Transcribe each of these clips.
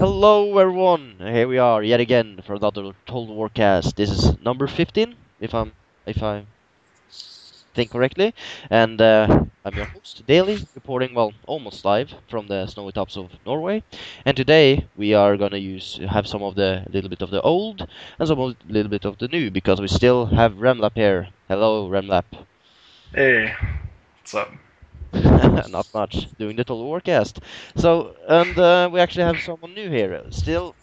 Hello everyone! Here we are yet again for another Total Warcast. This is number 15, if I think correctly, and I'm your host, Daily, reporting almost live from the snowy tops of Norway. And today we are gonna have some of the little bit of the old and some of little bit of the new because we still have Remlap here. Hello, Remlap. Hey, what's up? Not much. Doing the Total Warcast. So, and we actually have someone new here. Still,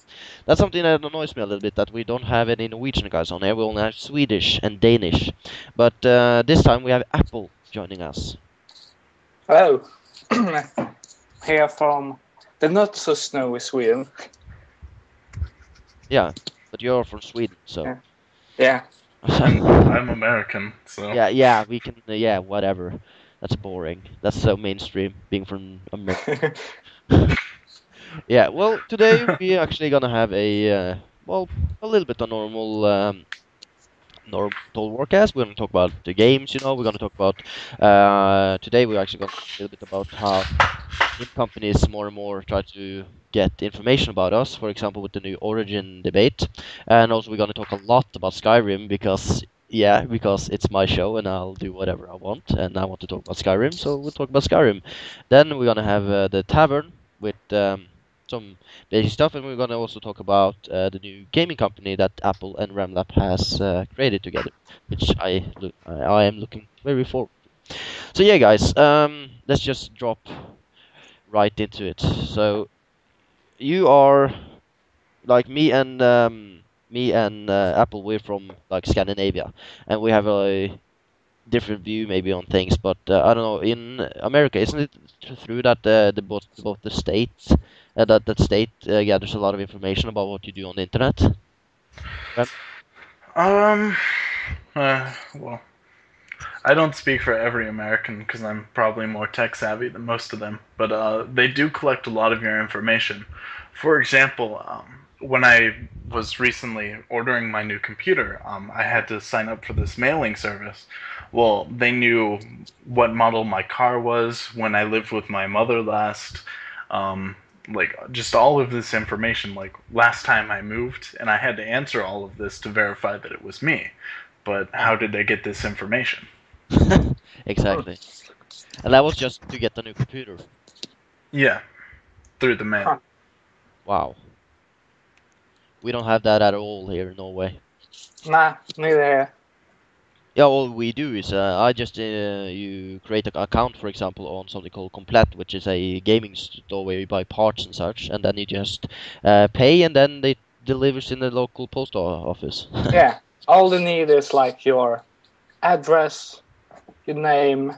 that's something that annoys me a little bit, that we don't have any Norwegian guys on here. We only have Swedish and Danish. But this time we have Apple joining us. Hello. Here from the not so snowy Sweden. Yeah, but you're from Sweden, so. Yeah. I'm American, so. Yeah, we can. Yeah, whatever. That's boring. That's so mainstream, being from America. Yeah, well, today we're actually gonna have a little bit of normal Total Warcast. We're gonna talk about the games, we're gonna talk about today we're actually gonna talk a little bit about how game companies more and more try to get information about us, for example with the new Origin debate. And also we're gonna talk a lot about Skyrim because it's my show and I'll do whatever I want, and I want to talk about Skyrim, so we'll talk about Skyrim. Then we're gonna have the Tavern with some basic stuff, and we're gonna also talk about the new gaming company that Apple and Remlap has created together, which I am looking very forward to. So yeah, guys, let's just drop right into it. So you are like me and Apple. We're from like Scandinavia, and we have a different view maybe on things. But I don't know. In America, isn't it true that both the states that state gathers a lot of information about what you do on the internet? Right? Um, well, I don't speak for every American because I'm probably more tech savvy than most of them, but they do collect a lot of your information. For example, when I was recently ordering my new computer, I had to sign up for this mailing service. Well, they knew what model my car was, when I lived with my mother last, um, just all of this information, like last time I moved, and I had to answer all of this to verify that it was me. But how did they get this information? Exactly. And that was just to get the new computer. Yeah, through the mail. Wow. We don't have that at all here in Norway. Nah, neither here. Yeah, all we do is I just you create an account, for example, on something called Komplett, which is a gaming store where you buy parts and such, and then you just pay, and then they delivers in the local post office. Yeah. All they need is like your address, your name,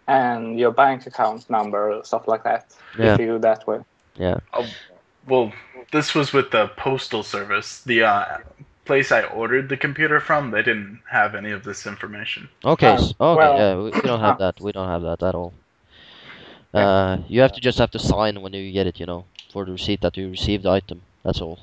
and your bank account number or stuff like that. Yeah. If you do that way. Yeah. Well, this was with the postal service. The place I ordered the computer from, they didn't have any of this information. Okay. Okay. Well, Yeah. We don't have that. We don't have that at all. You have to sign when you get it, for the receipt that you received the item. That's all.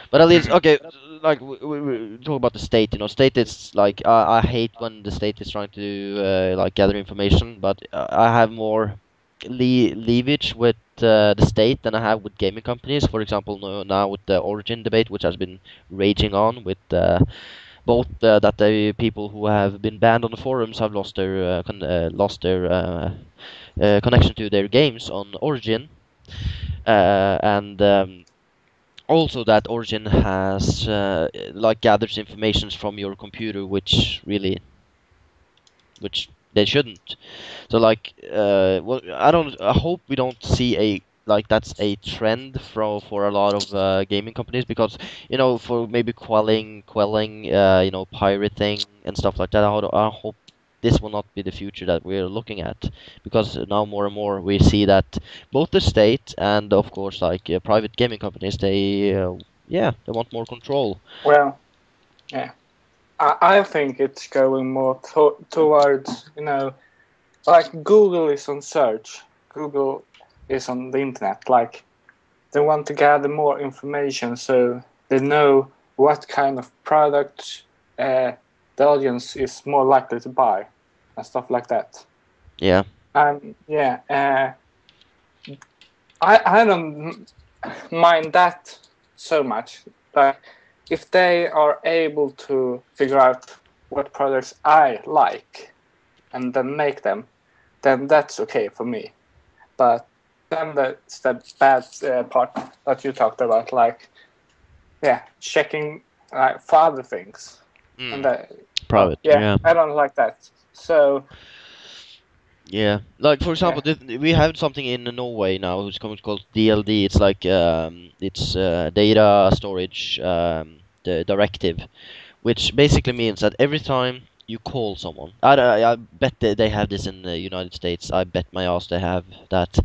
But at least, okay, like we talk about the state. State is like I hate when the state is trying to like gather information, but I have more leverage with the state than I have with gaming companies. For example, now with the Origin debate, which has been raging on with both that the people who have been banned on the forums have lost their connection to their games on Origin, and also that Origin has like gathers information from your computer, which they shouldn't. So like, I hope we don't see that's a trend for a lot of gaming companies, because for maybe quelling pirating and stuff like that. I hope this will not be the future that we're looking at, because now more and more we see that both the state and of course like private gaming companies, they want more control. well, yeah. I think it's going more towards, like Google is on search. Google is on the internet. Like, they want to gather more information so they know what kind of product the audience is more likely to buy and stuff like that. Yeah. Yeah, I don't mind that so much. Like, if they are able to figure out what products I like and then make them, then that's okay for me. But then that's the bad part that you talked about, like, checking for other things. And Private. I don't like that. So Yeah, like for example, we have something in Norway now who's called DLD. It's like it's data storage the directive, which basically means that every time you call someone, I bet they have this in the United States. I bet my ass they have that.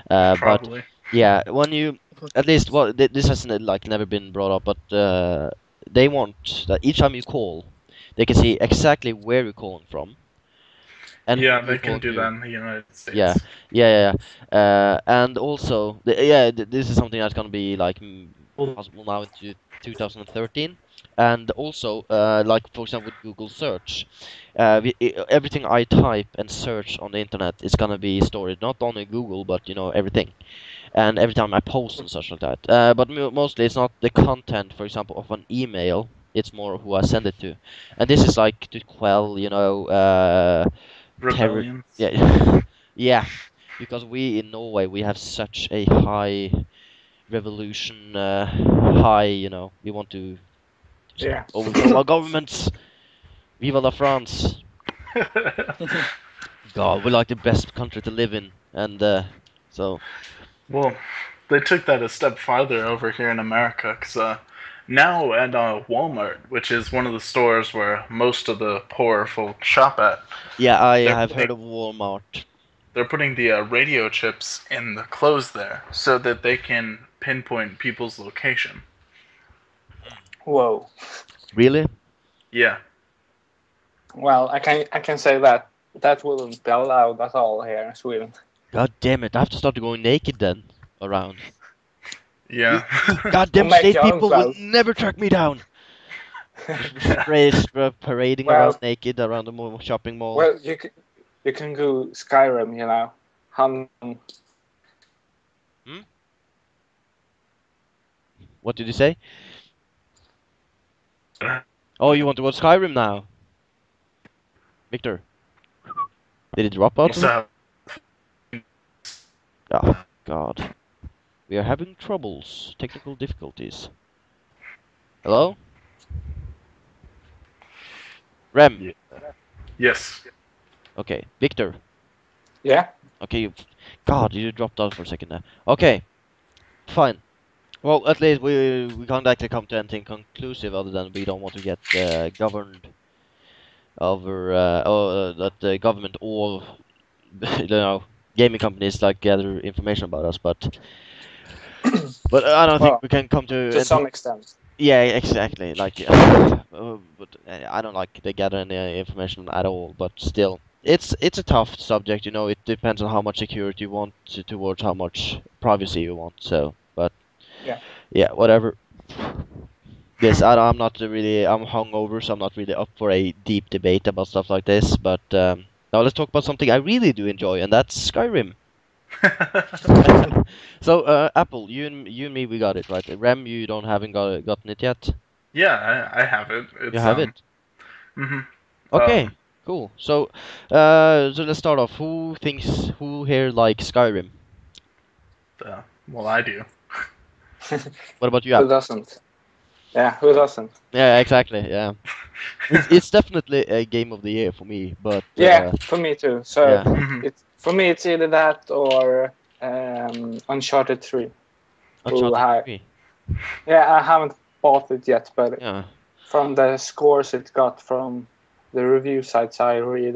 Probably. But yeah, when you at least this hasn't like never been brought up, but they want that each time you call, they can see exactly where you're calling from. And Yeah, who they you're can calling do to. that in the United States. Yeah. And also, this is something that's gonna be like possible now into 2013. And also, like for example, with Google search, everything I type and search on the internet is gonna be stored not only Google, but everything. And every time I post and such like that. But mostly it's not the content, for example, of an email. It's more who I send it to. And this is like to quell, Rebellions. yeah, yeah, because we in Norway we have such a high revolution, we want to overthrow our governments. Viva la France! God, we're like the best country to live in, and so. Well, they took that a step farther over here in America, because now at Walmart, which is one of the stores where most of the poor folk shop at. Yeah, I have heard of Walmart. They're putting the radio chips in the clothes there so that they can pinpoint people's location. Whoa. Really? Yeah. Well, I can say that wouldn't be allowed at all here in Sweden. God damn it! I have to start going naked then around. Yeah. Goddamn state people will never track me down. Just parading around naked around the shopping mall. Well, you can go Skyrim, What did you say? Oh, you want to watch Skyrim now? Victor? Did it drop out? Oh, God. We are having troubles. Technical difficulties. Hello? Rem? Yeah. Yes. Okay. Victor? Yeah? Okay, God, you dropped out for a second there. Okay. Fine. Well, at least we can't actually come to anything conclusive other than we don't want to get governed over that the government or gaming companies like gather information about us, but I don't think we can come to some extent. Yeah, exactly. Like, but I don't like they gather any information at all. But still, it's a tough subject. It depends on how much security you want towards how much privacy you want. So, but yeah, whatever. Yes, I'm not really. I'm hungover, so I'm not really up for a deep debate about stuff like this. But now let's talk about something I really do enjoy, and that's Skyrim. So, Apple, you and me, we got it, right? Rem, you haven't gotten it yet? Yeah, I have it. You have it? Mm-hmm. Okay, cool. So let's start off. Who here likes Skyrim? Well, I do. What about you, Apple? Who doesn't? Yeah, who doesn't? Yeah, exactly, yeah. It's definitely a game of the year for me, but... yeah, for me too. So, yeah. For me, it's either that or Uncharted 3. Uncharted 3? Yeah, I haven't bought it yet, but from the scores it got from the review sites I read,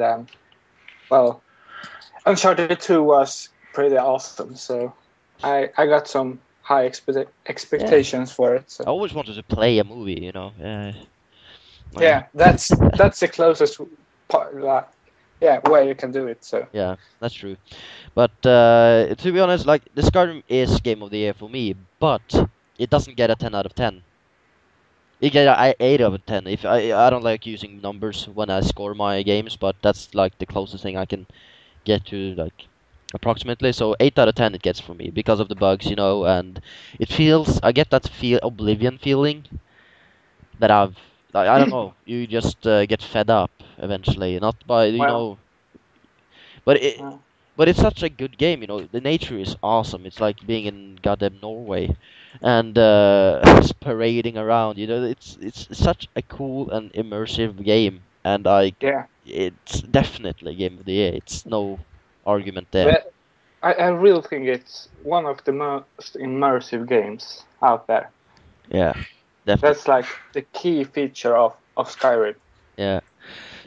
Uncharted 2 was pretty awesome, so I got some high expectations for it. So. I always wanted to play a movie, Yeah, that's the closest part, way you can do it. So yeah, that's true. But to be honest, like the Skyrim is game of the year for me, but it doesn't get a 10 out of 10. It get a 8 out of 10. If I don't like using numbers when I score my games, but that's like the closest thing I can get to like approximately. So 8 out of 10 it gets for me because of the bugs, and it feels. I get that Oblivion feeling that I don't know. You just get fed up eventually, not by Well, but it. uh, But it's such a good game, The nature is awesome. It's like being in goddamn Norway, and just parading around. It's such a cool and immersive game, and yeah. it's definitely game of the year. It's no argument there. But I really think it's one of the most immersive games out there. Yeah, definitely. That's like the key feature of Skyrim. Yeah.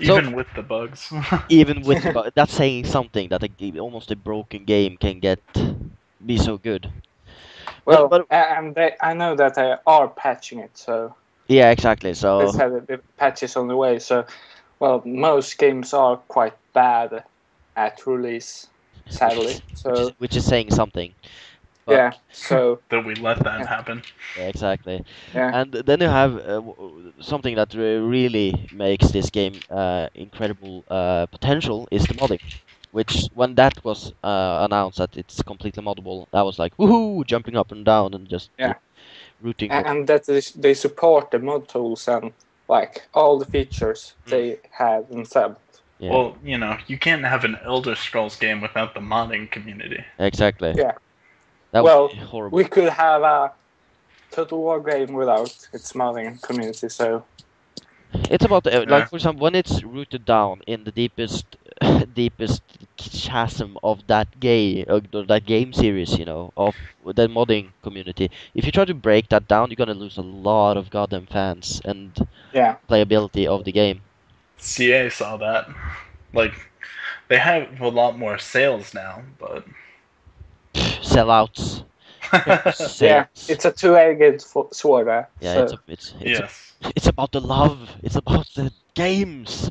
So Even with the bugs. even with that's saying something that almost a broken game can be so good. Well, But and I know that they are patching it, so yeah, exactly. they So said that the patches on the way. So, well, most games are quite bad at release, which sadly. is So which is saying something. But yeah, so That we let that yeah, happen. yeah, exactly. yeah, And then you have something that really makes this game incredible potential is the modding. Which, when that was announced that it's completely moddable, I was like, woohoo, jumping up and down and just yeah, rooting for. and that they support the mod tools and like all the features Mm. they had in sub. Yeah, Well, you can't have an Elder Scrolls game without the modding community. exactly. Yeah. That would Well, be horrible. we could have a Total War game without its modding community. So It's about like, Yeah. for example, when it's rooted down in the deepest deepest chasm of that game series, of the modding community. If you try to break that down, you're gonna lose a lot of goddamn fans and yeah, playability of the game. CA saw that. Like, they have a lot more sales now, but Sellouts. yeah, Sales. it's a two-edged sword. Yeah, So yes. it's about the love. It's about the games.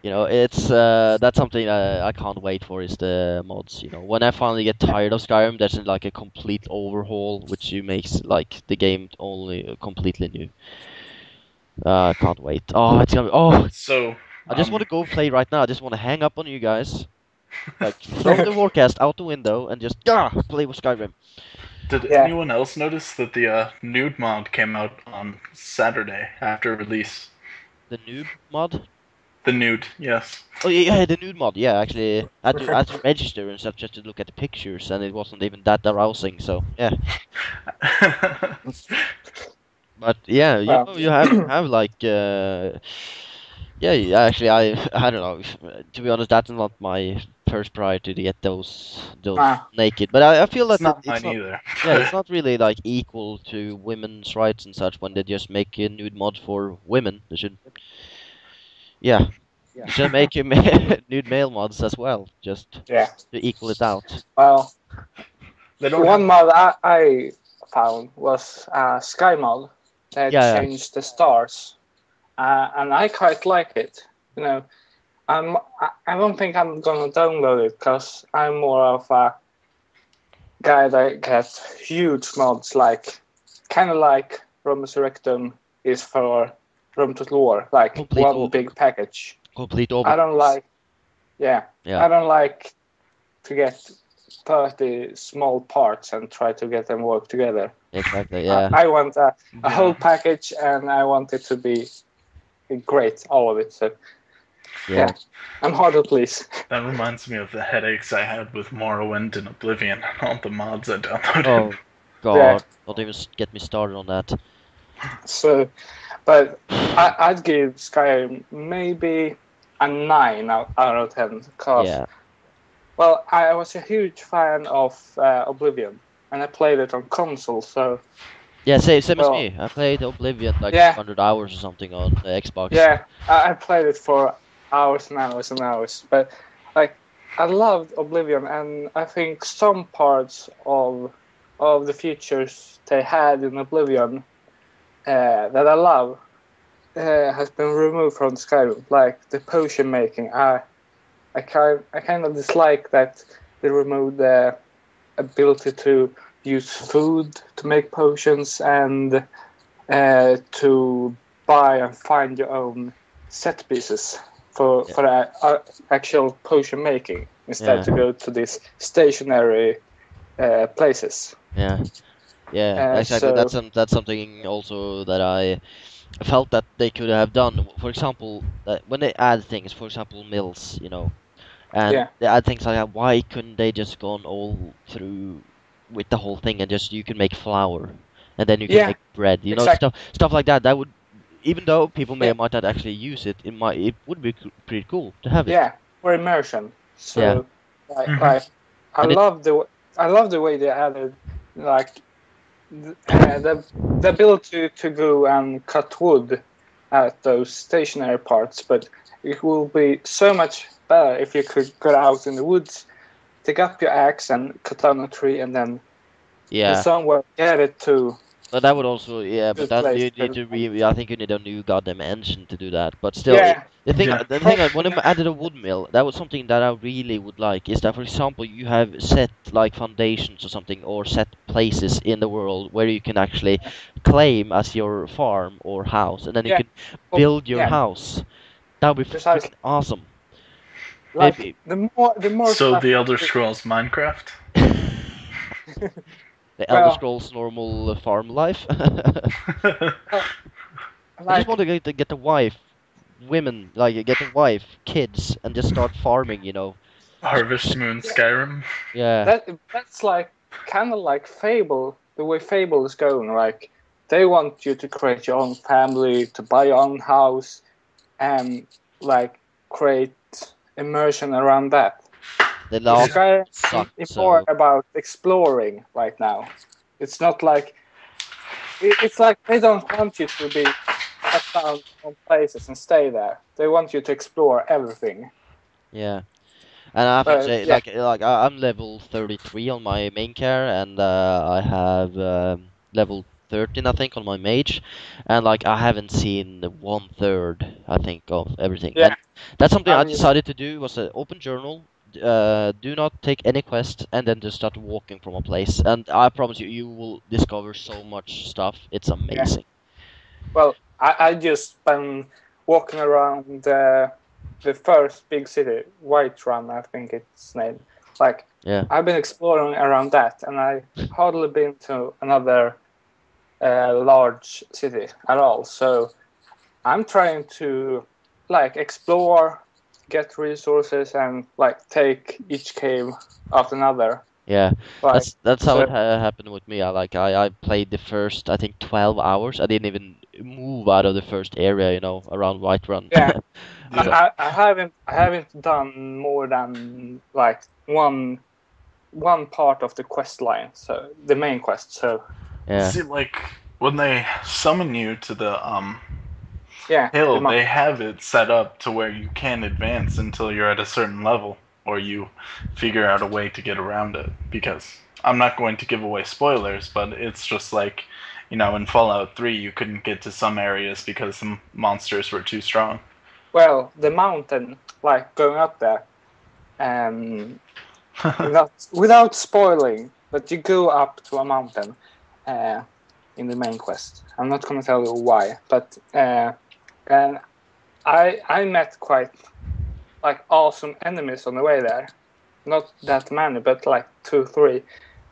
It's that's something I can't wait for is the mods. When I finally get tired of Skyrim, there's like a complete overhaul, which you makes like the game only completely new. Can't wait. Oh, it's gonna. Oh, So, I just want to go play right now. I just want to hang up on you guys, like throw the Warcast out the window and just play with Skyrim. did yeah, anyone else notice that the nude mod came out on Saturday after release? The noob mod. The nude, yes. Oh yeah, the nude mod. Yeah, actually, I had to register and stuff just to look at the pictures, and it wasn't even that arousing. So yeah. But yeah, well, you have like yeah, actually I don't know. To be honest, that's not my first priority to get those ah, naked. But I feel It's that not it's mine not. either. Yeah, it's not really like equal to women's rights and such when they just make a nude mod for women. They should, yeah, they should make you nude male mods as well, just yeah. to equal it out. Well, They don't one have. mod I found was Sky mod that Yeah, changed the stars, and I quite like it. You know, I don't think I'm gonna download it because I'm more of a guy that gets huge mods, like kind of like Rome Resurrectum is for Rome Total War, like complete one o- big package. complete I don't overhauls. like, yeah, Yeah, I don't like to get 30 small parts and try to get them work together. exactly. Yeah, I want a whole Yeah. package and I want it to be great, all of it. So yeah. I'm hard to please. That reminds me of the headaches I had with Morrowind and Oblivion and all the mods I downloaded. Oh Yeah. God, don't even get me started on that. So, but I'd give Skyrim maybe a 9 out of 10 because, Yeah, well, I was a huge fan of Oblivion and I played it on console. So, yeah. Same as well, me. I played Oblivion like yeah, 200 hours or something on the Xbox. yeah, I played it for hours and hours and hours. But like, I loved Oblivion, and I think some parts of the features they had in Oblivion that I love has been removed from Skyrim, like the potion making. I kind of dislike that they removed the ability to use food to make potions and to buy and find your own set pieces for Yeah, the actual potion making. instead to go to these stationary places. Yeah. Yeah, exactly. So That's something also that I felt that they could have done. For example, that when they add things, for example, mills, and yeah, they add things like that. Why couldn't they just gone all through with the whole thing and just you can make flour, and then you can yeah, make bread, exactly. stuff like that. That would, even though people may Yeah, or might not actually use it, it would be pretty cool to have it. yeah, for immersion. Yeah, So Mhm. like I and it love the way they added like the ability to go and cut wood at those stationary parts, but it will be so much better if you could go out in the woods, take up your axe and cut down a tree, and then in yeah. somewhere get it to But that would also, yeah, but this then place. you need to I think you need a new goddamn engine to do that. But still, Yeah, Yeah. the thing, when I added a wood mill, that was something that I really would like. Is that, for example, you have set like foundations or something, or set places in the world where you can actually claim as your farm or house, and then you yeah, can build your yeah, house. That would be precisely. freaking awesome. Like Maybe the more So stuff. the Elder Scrolls Minecraft. the Elder Well, Scrolls normal farm life. uh, I just want like to get a wife, women, like get a wife, kids, and just start farming. Harvest Moon yeah, Skyrim. Yeah, that's like kind of like Fable. The way Fable is going, like they want you to create your own family, to buy your own house, and like create immersion around that. the The last Skyrim sucked. is more So about exploring right now. It's not like it's like they don't want you to be shut down on places and stay there. They want you to explore everything. yeah, and I have to But say, yeah, I'm level 33 on my main care, and I have level 13, I think, on my mage, and like I haven't seen the 1/3, I think, of everything, yeah, and that's something I I'm just decided to do was an open journal. Do not take any quest, and then just start walking from a place, and I promise you, you will discover so much stuff. It's yeah. amazing. Well, I just been walking around the first big city, Whiterun, I think it's named. Like Yeah, I've been exploring around that, and I hardly been to another large city at all. So I'm trying to like explore, get resources, and like take each cave after another. yeah. Like That's how so, it happened with me. I played the first, I think, 12 hours. I didn't even move out of the first area, around Whiterun. yeah. So, Yeah. I haven't done more than like one part of the quest line, so the main quest. So yeah, See, like when they summon you to the yeah, hill, they have it set up to where you can't advance until you're at a certain level, or you figure out a way to get around it. Because I'm not going to give away spoilers, but it's just like, in Fallout 3, you couldn't get to some areas because some monsters were too strong. well, the mountain, like going up there, without spoiling, but you go up to a mountain in the main quest. I'm not going to tell you why, but and I met quite like awesome enemies on the way there. Not that many, but like 2, 3.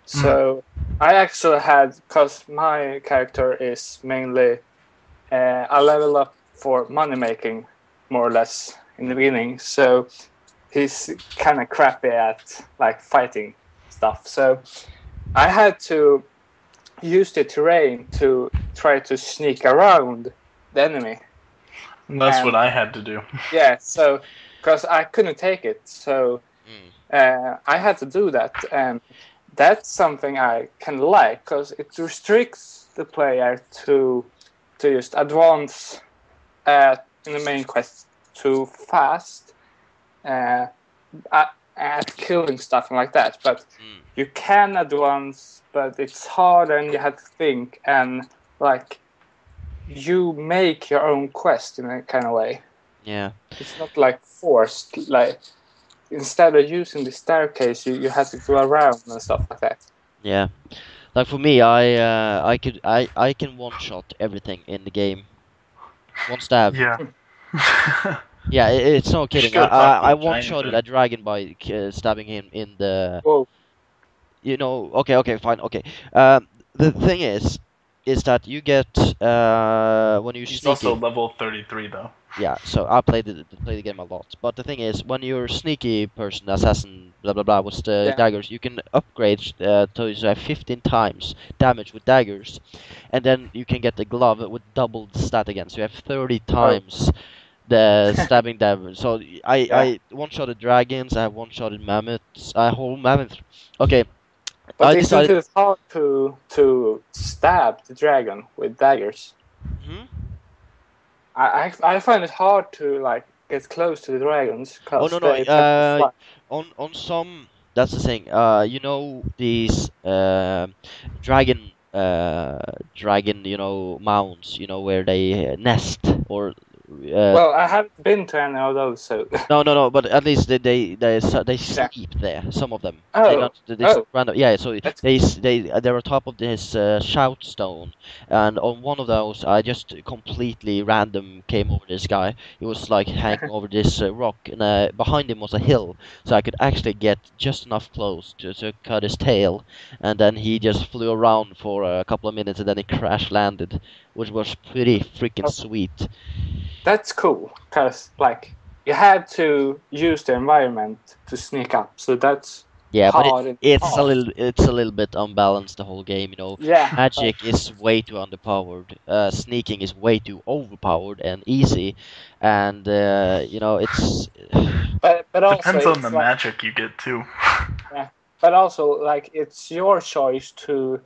So I actually had, because my character is mainly a level up for money making, more or less in the beginning. So he's kind of crappy at like fighting stuff. So I had to use the terrain to try to sneak around the enemy. That's And what I had to do. yeah, so because I couldn't take it, so I had to do that, and that's something I can like because it restricts the player to just advance in the main quest too fast at killing stuff and like that. But you can advance, but it's hard, and you have to think, and like you make your own quest in a kind of way. yeah. It's not like forced. Like instead of using the staircase, you have to go around and stuff like that. Yeah. Like for me, I can one shot everything in the game. One stab. Yeah. Yeah, it's no kidding. should talk to I the one-shotted giant a dragon by stabbing him in the. Whoa. You know, okay, fine, okay. The thing is that you get when you He's sneaky. also level 33 though. Yeah, so I played the game a lot. But the thing is, when you're sneaky person, assassin, blah blah blah, with the Yeah. daggers, you can upgrade to have 15 times damage with daggers, and then you can get the glove with double the stat again. So you have 30 times the stabbing damage. So I one-shotted dragons, I have one-shotted mammoths, I whole mammoth. Okay, But I isn't decided. it hard to stab the dragon with daggers? Hmm? I find it hard to like get close to the dragons Oh because no no. they tend to fly. On some, that's the thing. You know these dragon dragon, you know, mounds, you know, where they nest or Well, I haven't been to any of those, so no, but at least they yeah. sleep there. Some of them. Oh, It's oh, random. Yeah, so that's they're on top of this shout stone, and on one of those I just completely random came over this guy. He was like hanging over this rock, and behind him was a hill, so I could actually get just enough close to cut his tail, and then he just flew around for a couple of minutes, and then he crash landed, which was pretty freaking oh, sweet. that's cool because like you had to use the environment to sneak up, so that's Yeah, but hard and it's a hard. little bit unbalanced the whole game, you know. Yeah, Magic is way too underpowered. Sneaking is way too overpowered and easy, and you know it's. but also Depends on it's the like, magic you get too. yeah, but also like it's your choice to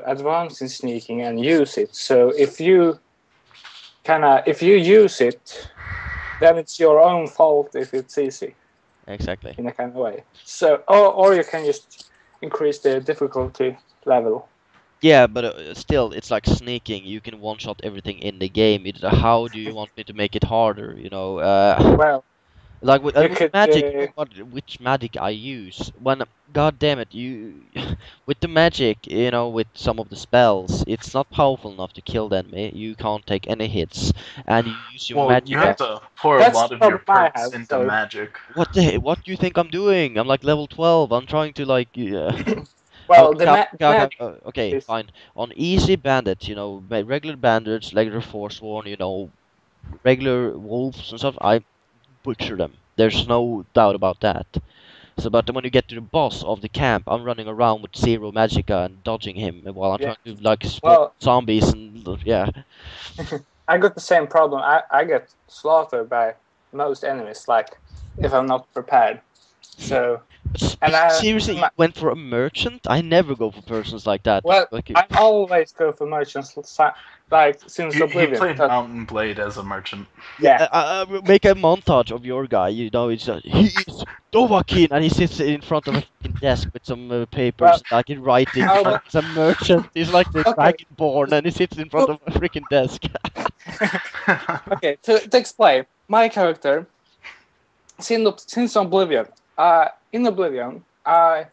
advance in sneaking and use it. So if you use it, then it's your own fault if it's easy Exactly. in a kind of way. So or you can just increase the difficulty level. Yeah, but still, it's like sneaking. You can one-shot everything in the game. How do you want me to make it harder? You know. Well, Like you with could magic, you know what? Which magic I use? When, god damn it, you with the magic, you know, with some of the spells, it's not powerful enough to kill the enemy. You can't take any hits, and you use your Well, you magic. have to pour a that's lot the of your problem I perks have. into So magic. What do you think I'm doing? I'm like level 12. I'm trying to like. well, the magic Okay, is fine. On easy bandits, you know, regular bandits, regular forsworn, you know, regular wolves and stuff. I butcher them. There's no doubt about that. So, but when you get to the boss of the camp, I'm running around with zero magicka and dodging him while I'm yeah. trying to like spawn Well, zombies and yeah. I got the same problem. I get slaughtered by most enemies, like if I'm not prepared. So and Seriously, you went for a merchant? I never go for persons like that. well, Like, I always go for merchants, like since He Oblivion. played 'cause- Mountain Blade as a merchant. yeah, make a montage of your guy. You know, it's he's Dovahkiin, and he sits in front of a fucking desk with some papers, Well, like in writing. I'll- Like he's a merchant. He's like the Okay. dragonborn, and he sits in front of a freaking desk. okay. To explain, my character since Oblivion, in Oblivion, I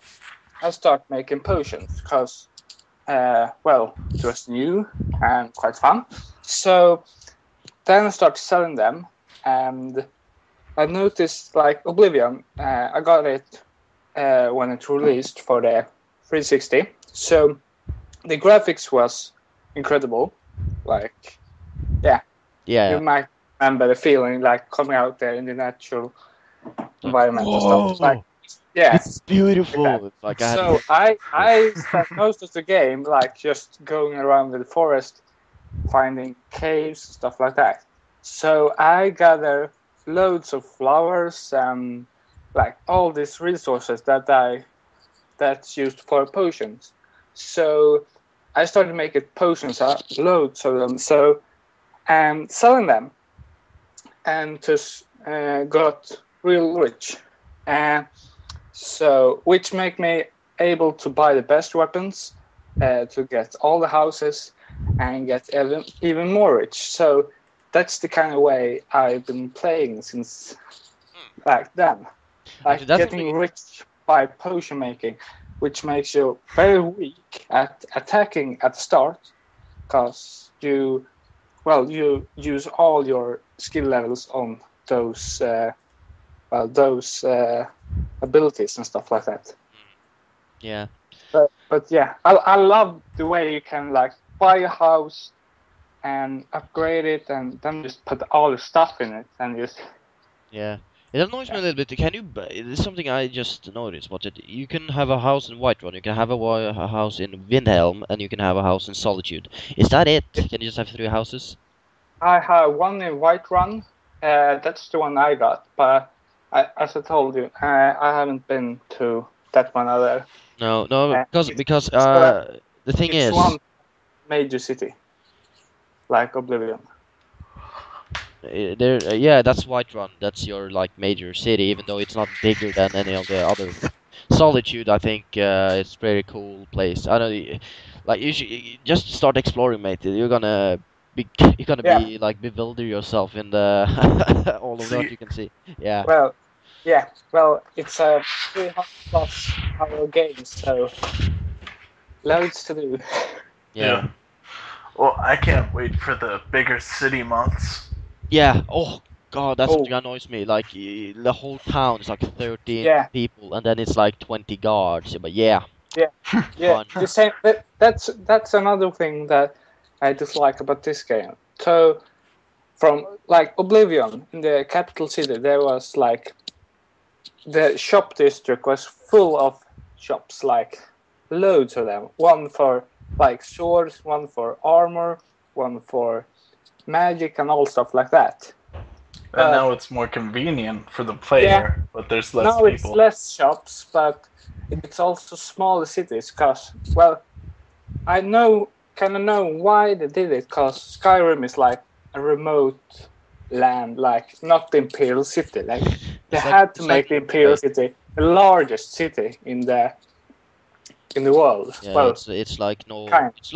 start making potions because, well, it was new and quite fun. So then I started selling them, and I noticed like Oblivion. I got it when it released for the 360. So the graphics was incredible. Like, yeah. Yeah. You might remember the feeling like coming out there in the natural environment and stuff. Like, yeah, it's beautiful. like It's like so I spent most of the game like just going around the forest, finding caves, stuff like that. So I gather loads of flowers and like all these resources that's used for potions. So I started making potions, loads of them. So and selling them, and just got real rich, and so which make me able to buy the best weapons, to get all the houses, and get even more rich. So that's the kind of way I've been playing since back then, like getting rich by potion making, which makes you very weak at attacking at the start, because you use all your skill levels on those abilities and stuff like that. Yeah. But yeah, I love the way you can like buy a house and upgrade it and then just put all the stuff in it and just Yeah. It annoys me a little bit. Can you? It's something I just noticed. But you can have a house in Whiterun, you can have a house in Windhelm, and you can have a house in Solitude. Is that it? Can you just have 3 houses? I have one in Whiterun. That's the one I got, but as I told you, I haven't been to that one either. No, because So the thing it's is, one major city, like Oblivion. yeah, that's Whiterun. That's your like major city, even though it's not bigger than any of the other. Solitude, I think, it's pretty cool place. I don't like you just start exploring, mate. You're gonna Yeah. be like bewilder yourself in the all of that See, you can see. Yeah. Well, yeah. Well, it's a 300+ hour game, so loads to do. Yeah. Well, I can't wait for the bigger city mods. Yeah. Oh God, that's Oh. something annoys me. Like the whole town is like 13 Yeah. people, and then it's like 20 guards. But yeah. Yeah. Fun. The same. That's another thing that I dislike about this game. So, from like Oblivion in the capital city, there was like the shop district was full of shops, like loads of them. One for like swords, one for armor, one for magic, and all stuff like that. And now it's more convenient for the player, but there's less now people. it's less shops, but it's also smaller cities. Cause well, I kind of know why they did it. Cause Skyrim is like a remote land, like not the Imperial City. Like they had to make the Imperial City the largest city in the world. Yeah, Well, it's like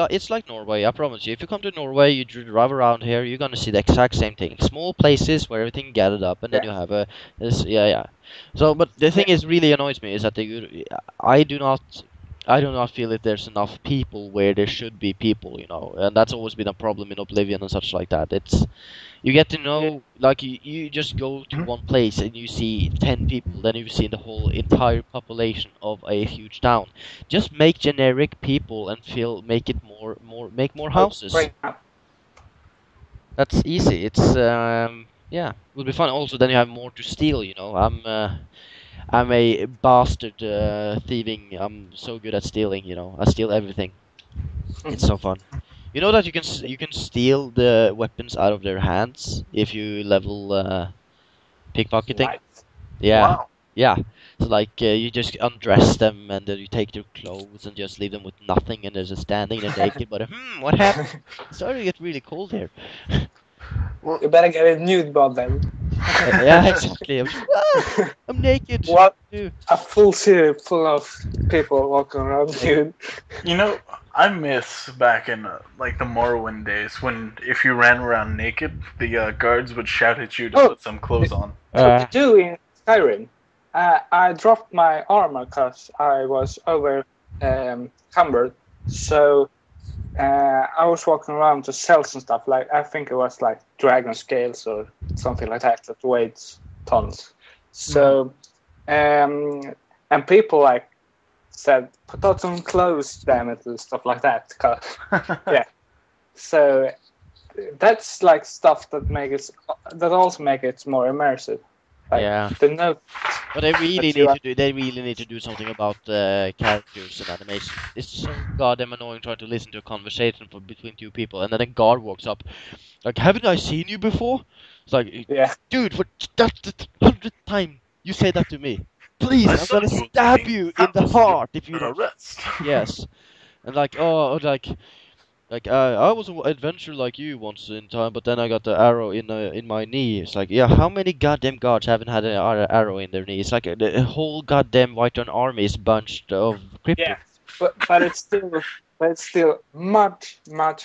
it's like Norway. I promise you. If you come to Norway, you drive around here, you're gonna see the exact same thing. Small places where everything gathered up, and then you have yeah. So, but the thing is really annoys me is that I do not. I do not feel that there's enough people where there should be people, and that's always been a problem in Oblivion and such like that. You get to know, like, you just go to one place and you see 10 people, then you see the whole entire population of a huge town. Just make generic people and make it make more houses. That's easy. It's, yeah, it would be fun. Also, then you have more to steal, I'm a bastard thieving. I'm so good at stealing, I steal everything. It's so fun. You know that you can steal the weapons out of their hands if you level pickpocketing. Nice. Yeah, Wow. yeah. So like you just undress them and then you take their clothes and just leave them with nothing and they're just standing there naked. But what happened? It's starting to get really cold here. Well, You better get a nude bod then. Yeah, exactly. I'm naked. What? Dude. A full city full of people walking around nude. I miss back in like the Morrowind days when if you ran around naked, the guards would shout at you to put some clothes on. You do in Skyrim. I dropped my armor because I was over cumbered. So I was walking around to sell some stuff. Like I think it was like dragon scales or something like that weighs tons. So and people like said, put on some clothes, damn it, and stuff like that. Yeah. So that's like stuff that also make it more immersive. Like, yeah. But they really need to do something about characters and animation. It's so goddamn annoying trying to listen to a conversation between 2 people and then a guard walks up, like, haven't I seen you before? It's like, dude, for that's the 100th time you say that to me. Please, I'm gonna stab you in the heart if you don't. Yes, and like, I was an adventurer like you once in time, but then I got the arrow in my knee. It's like, yeah, how many goddamn guards haven't had an arrow in their knee? It's like the whole goddamn Whiterun army is bunched of cryptids. Yeah, but it's still much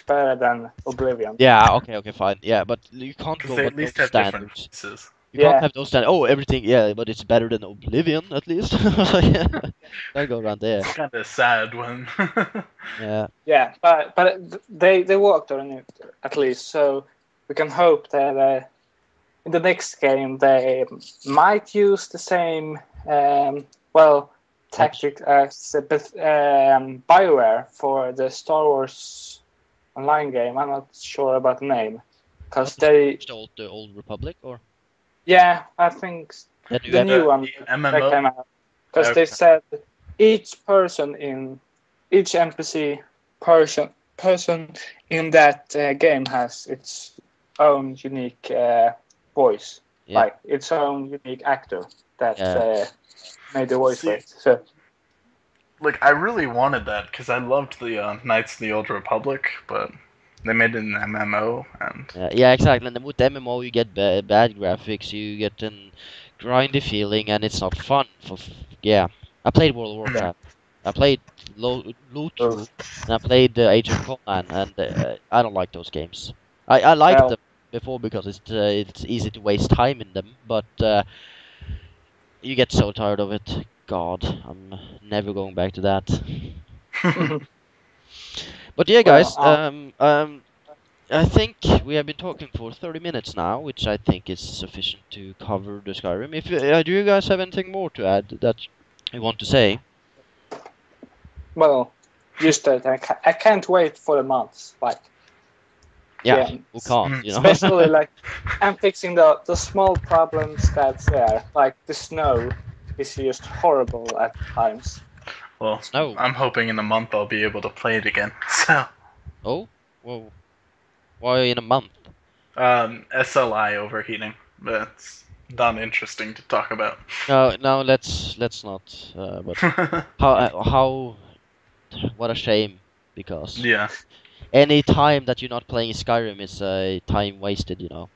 better than Oblivion. Yeah, okay, fine. Yeah, but you can't go with those standards. You can't have those standards. Oh, everything, yeah, but it's better than Oblivion, at least. Don't go around there. It's kind of sad when... Yeah. Yeah, but they worked on it, at least, so we can hope that in the next game they might use the same tactic as BioWare for the Star Wars online game. I'm not sure about the name because they. The old Republic, or Yeah, I think the new one MMO? that came out because they said each NPC person in that game has its own unique voice, like its own unique actor that made the voice for it. So, like, I really wanted that because I loved the Knights of the Old Republic, but they made it an MMO, and yeah, exactly. And with MMO, you get bad graphics, you get an grindy feeling, and it's not fun. I played World of Warcraft. I played Loot, and I played Age of Conan, and I don't like those games. I liked them before because it's easy to waste time in them, but you get so tired of it. God, I'm never going back to that. But yeah, guys, I think we have been talking for 30 minutes now, which I think is sufficient to cover the Skyrim. If do you guys have anything more to add that you want to say? Well, just that I can't wait for the months. Like, who can't, you know? Especially like I'm fixing the small problems that's there. Like the snow is just horrible at times. Well, I'm hoping in a month I'll be able to play it again. So. Oh, well, why in a month? SLI overheating. That's not interesting to talk about. No, let's not. But how? What a shame, because any time that you're not playing Skyrim is time wasted, you know.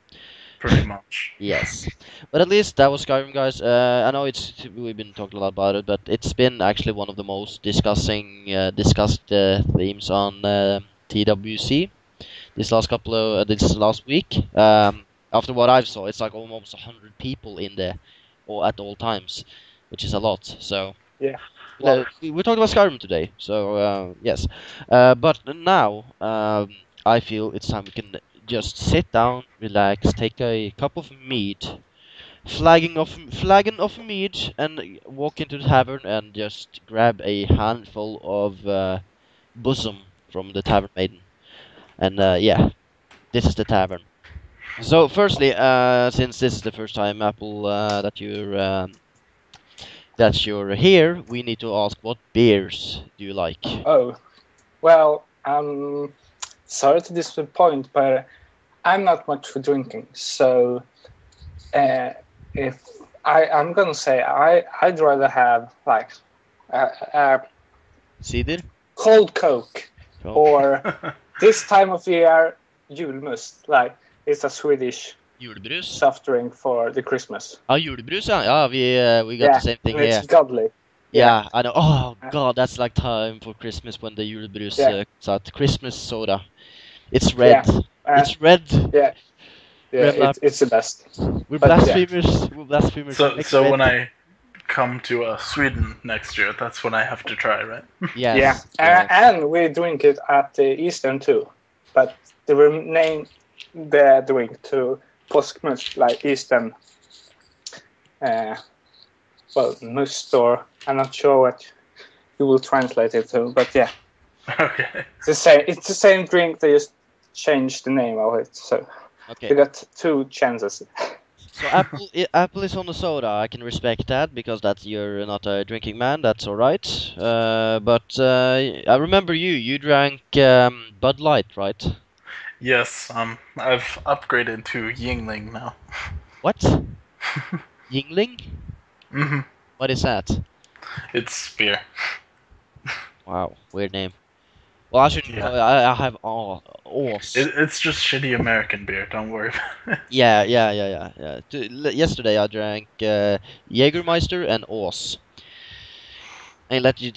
Pretty much. Yes, but at least that was Skyrim, guys. I know we've been talking a lot about it, but it's been actually one of the most discussed themes on TWC this last week. After what I've saw, it's like almost 100 people in there, or at all times, which is a lot. So yeah, we talked about Skyrim today. So yes, but now I feel it's time we can just sit down, relax, take a cup of mead, flagon of mead, and walk into the tavern and just grab a handful of bosom from the tavern maiden. And this is the tavern. So firstly, since this is the first time, Apple, that you're here, we need to ask, what beers do you like? Oh, well, sorry to disappoint, but I'm not much for drinking. So, if I'm gonna say I'd rather have like cider, cold Coke, or this time of year julmust. Like it's a Swedish julbrus soft drink for the Christmas. Julbrus, yeah, we got the same thing here. It's godly. Yeah, I know. Oh God, that's like time for Christmas when the julbrus comes out. Christmas soda. It's red. It's red. Yeah. Yeah, it's the best. We're blasphemers. We're blasphemers. So when I come to Sweden next year, that's when I have to try, right? Yes. Yeah, and we drink it at the Eastern too, but they will name the drink to påskmust, like Eastern. Must, or I'm not sure what you will translate it to, but yeah. Okay. It's the same drink. They just changed the name of it, so. Okay. You got two chances. So Apple is on the soda. I can respect that because you're not a drinking man. That's all right. But I remember you drank Bud Light, right? Yes. I've upgraded to Yingling now. What? Yingling? Mm-hmm. What is that? It's beer. Wow, weird name. Well, I should. I have Ås. It's just shitty American beer. Don't worry about it. Yeah. Yesterday I drank Jägermeister and Ås. And let me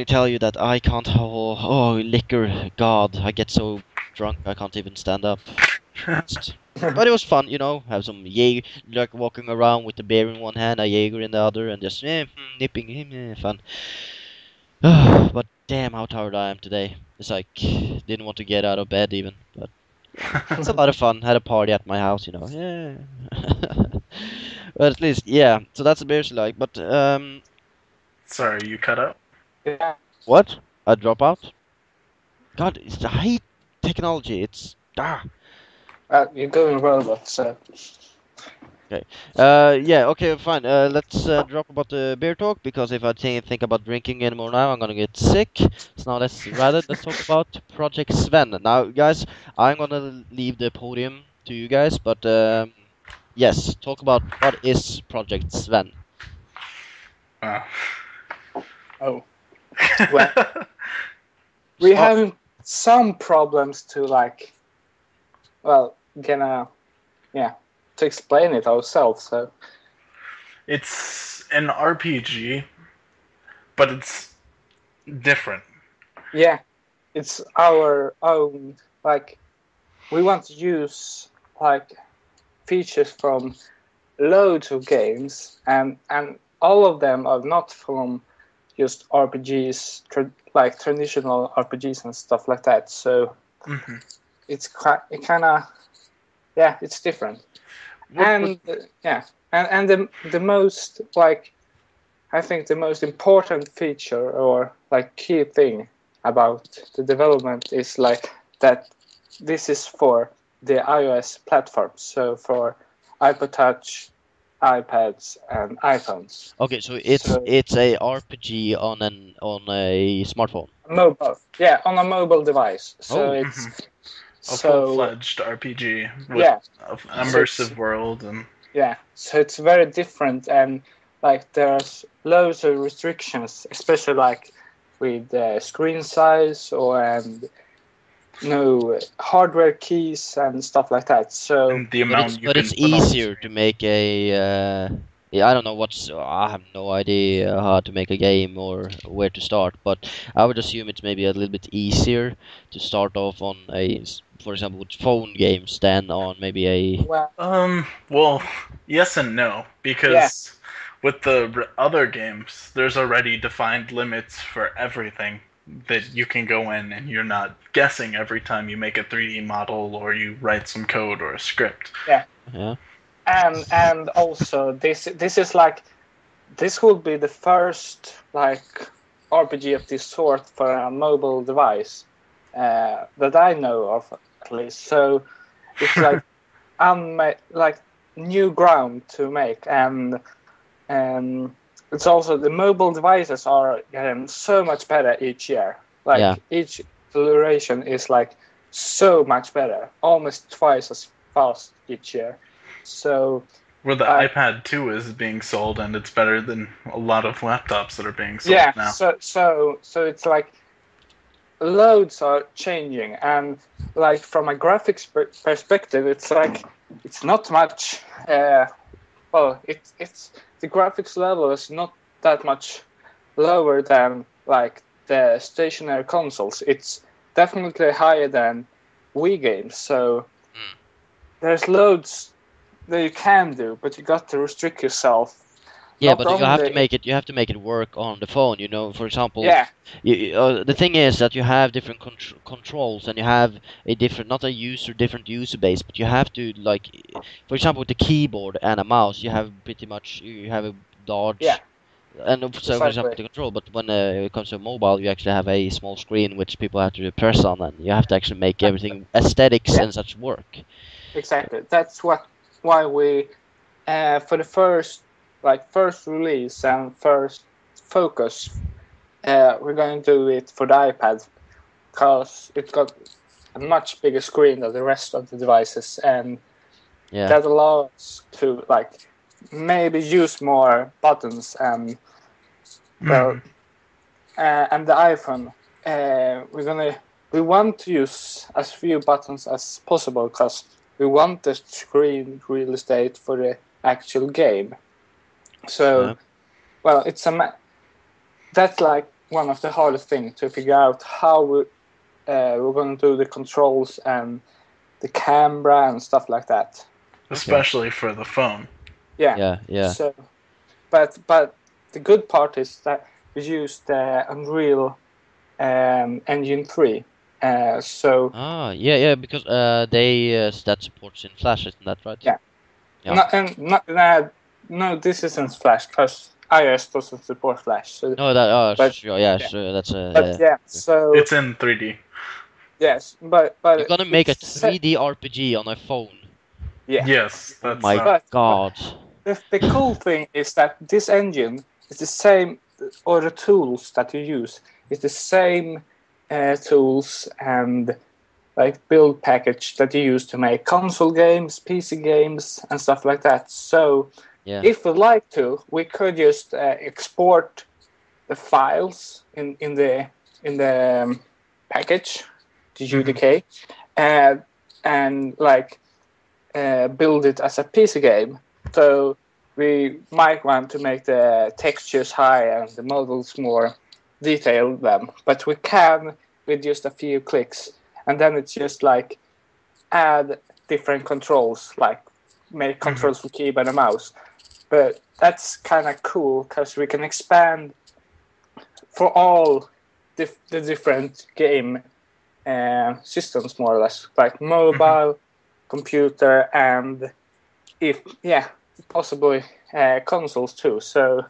tell you that I can't. Liquor. God, I get so drunk I can't even stand up. But it was fun, you know. Have some Jaeger, like walking around with the beer in one hand, a Jaeger in the other, and just nipping him. Fun. But damn, how tired I am today. It's like, didn't want to get out of bed even. But It's a lot of fun. Had a party at my house, you know. Yeah. But at least, yeah. So that's a beers like. But Sorry, you cut out. Yeah. what? A dropout? God, I hate technology. It's You're doing robot, so Okay. Yeah. Okay. Fine. Let's drop about the beer talk because if I think about drinking anymore now, I'm gonna get sick. So now let's talk about Project Sven. Now, guys, I'm gonna leave the podium to you guys, but yes, talk about what is Project Sven. Uh. oh, well, we Start. have some problems to like, well, to explain it ourselves. So It's an RPG, but it's different. yeah, it's our own. Like, we want to use like features from loads of games, and all of them are not from just RPGs, like traditional RPGs and stuff like that. So Mm-hmm. it's kind of it's different. And the most like I think the most important feature or like key thing about the development is like that this is for the iOS platform, so for iPod Touch, iPads, and iPhones. Okay, so So it's a RPG on a smartphone. mobile, on a mobile device. So Oh, it's A so full-fledged RPG with yeah, an immersive world and so it's very different, and like there's loads of restrictions, especially like with screen size and no hardware keys and stuff like that. So the amount you but can it's put on the easier to screen. make yeah, I don't know I have no idea how to make a game or where to start, but I would assume it's maybe a little bit easier to start off on for example, with phone games than on maybe a. well, Well, yes and no, yeah, because with the other games, there's already defined limits for everything that you can go in, and you're not guessing every time you make a 3D model or you write some code or a script. yeah, Yeah. and also this is like this will be the first like RPG of this sort for a mobile device that I know of, at least. So it's like like new ground to make, and it's also the mobile devices are getting so much better each year. Yeah. Like each iteration is like so much better, almost twice as fast each year. So Where the uh, iPad 2 is being sold, and it's better than a lot of laptops that are being sold now. so it's like loads are changing, and like from a graphics perspective, it's like it's not much. It's the graphics level is not that much lower than like the stationary consoles. It's definitely higher than Wii games. So there's loads that you can do, but you got to restrict yourself. Yeah, Not but you have to only, make it. You have to make it work on the phone. You know, for example, yeah, the thing is that you have different controls, and you have a different user base. But you have to like, for example, with the keyboard and a mouse, you have pretty much you have a yeah, dodge, and so for example, exactly. the control. But when it comes to mobile, you actually have a small screen which people have to press on, and you have to actually make everything aesthetics Yeah, and such work. exactly. That's why we for the first release and first focus, we're going to do it for the iPad because it's got a much bigger screen than the rest of the devices, and Yeah. that allows to like maybe use more buttons and well, and the iPhone. We want to use as few buttons as possible because we want the screen real estate for the actual game. So, Yeah. well, that's like one of the hardest things to figure out how we're going to do the controls and the camera and stuff like that. Especially for the phone. Yeah. Yeah. So, but the good part is that we use the Unreal Engine 3. So yeah, because they that supports in Flash, isn't that right? Yeah. Yeah. No, this isn't Flash because iOS doesn't support Flash. So, No, that but sure, yeah, yeah. sure, that's but yeah, so It's in 3D. yes, but you're gonna make a it's 3D RPG on a phone. yeah. Yes, Oh that's my But god. the cool thing is that this engine is the same, or the tools that you use is the same tools and like build package that you use to make console games, PC games, and stuff like that. So Yeah. if we like to, we could just export the files in the package to UDK and like build it as a PC game. So we might want to make the textures high and the models more detailed them, but we can with just a few clicks, and then it's just like add different controls, like make controls for keyboard and mouse. But that's kind of cool because we can expand for all the different game systems, more or less, like mobile, computer, and if possibly consoles too. So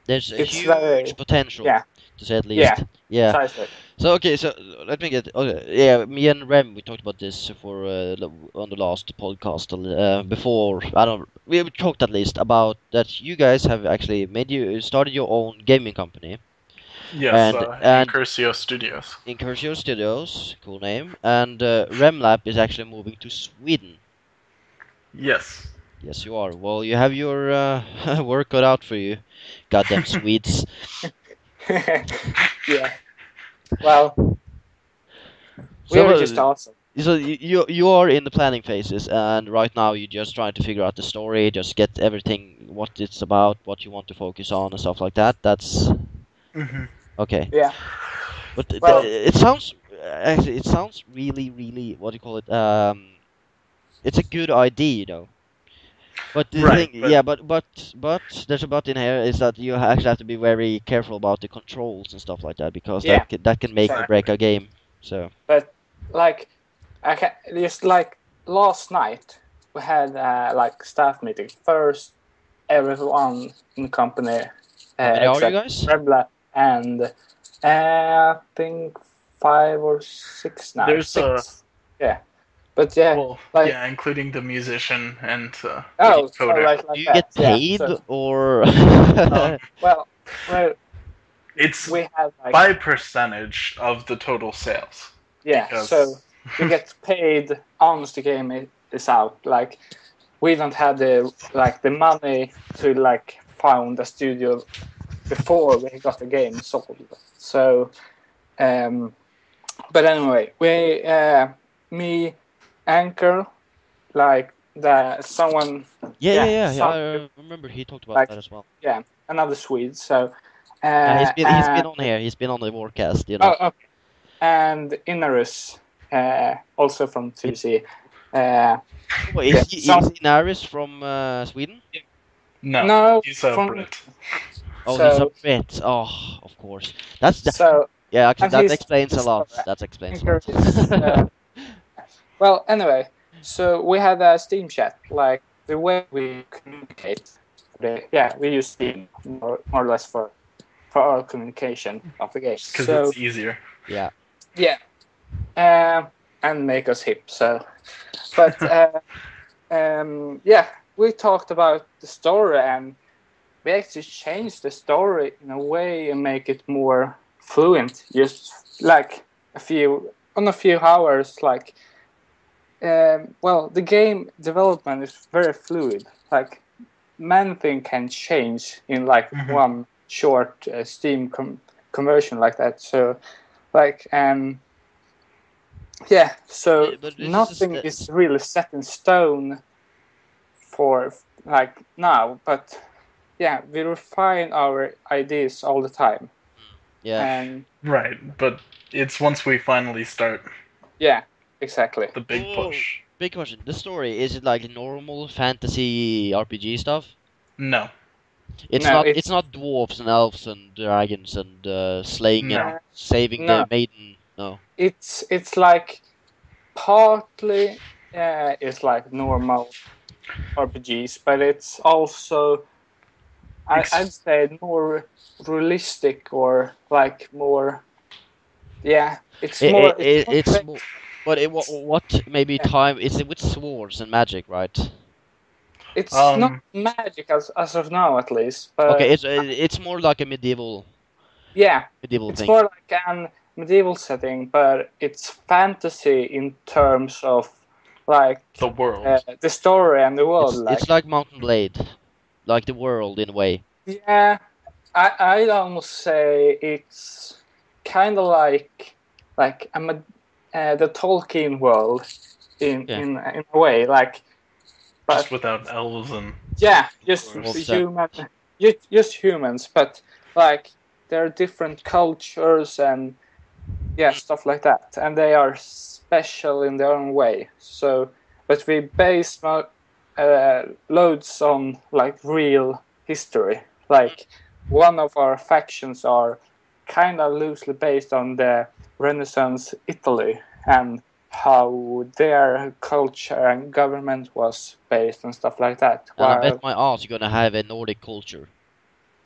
There's a it's huge very potential, yeah to say at least. Yeah. precisely. So okay, so let me get. Okay, yeah, me and Rem we talked about this for on the last podcast before. I don't. We talked at least about that. You guys have actually started your own gaming company. Yes, And Incursio Studios. Incursio Studios, cool name, and RemLab is actually moving to Sweden. Yes. Yes, you are. Well, you have your work cut out for you, goddamn Swedes. Yeah. Well, we So, are just awesome. so you are in the planning phases, and right now you're just trying to figure out the story, just get everything, what it's about, what you want to focus on, and stuff like that. That's okay. Yeah. But Well, it sounds actually it sounds really, really, what do you call it? It's a good idea, you know. But the Right, thing, but- yeah, but there's a but in here is that you actually have to be very careful about the controls and stuff like that, because Yeah. that can make or Exactly. break a game. So but like just like last night we had like staff meeting. First, everyone in the company how many are you except guys? Rebla and I think 5 or 6 now. There's 6. Yeah. But yeah, well, like yeah, including the musician and the oh, so coder. like Do you that. get paid Yeah, so, or? well, It's we have like by percentage of the total sales. yeah, because- so we get paid once the game is out. Like we don't have the money to like found a studio before we got the game sold. So, but anyway, we me, Anchor, like someone Yeah. some- I remember he talked about like- that as well. another Swede. So Yeah, he's been on here. He's been on the Warcast, you know. oh, okay. And Inarus, also from 2C. Oh, yeah, is Inaris from Sweden? No, he's a from- Brit. Oh, So- he's a Brit. Oh, of course. So Yeah, actually, and that he's explains a lot. the That explains a Anchor is, lot. well, anyway, so we had a Steam chat, like the way we communicate. We use Steam more or less for our communication of the game. Because So it's easier. Yeah. yeah, and make us hip. So, but we talked about the story, and we actually changed the story in a way and make it more fluent. Just like a few hours, like. The game development is very fluid. Like, many things can change in like one short Steam conversion like that. So, like, so Yeah, but this nothing is really set in stone for like now. But yeah, we refine our ideas all the time. Yeah. And Right, but it's once we finally start yeah, exactly. the big push. Big question. The story, is it like normal fantasy RPG stuff? No. It's No, not. it's- It's not dwarves and elves and dragons and slaying No. and saving No. the maiden No. It's like partly it's like normal RPGs, but it's also I'd say more realistic or like more. Yeah, it's more. It's more, but what maybe Yeah. time is it with swords and magic, right? It's not magic as of now, at least. Okay, But it's more like a medieval yeah, it's thing. more like an medieval setting, but it's fantasy in terms of like The world. the story and the world. It's like Mountain Blade, like the world in a way. Yeah, I'd almost say it's kind of like the Tolkien world in a way, like, but Just without elves and yeah, just Orcs. just humans, but like there are different cultures and stuff like that, and they are special in their own way. So, but we base loads on like real history. Like one of our factions are kind of loosely based on the Renaissance Italy and how their culture and government was based and stuff like that. And I While bet my ass you're gonna have a Nordic culture.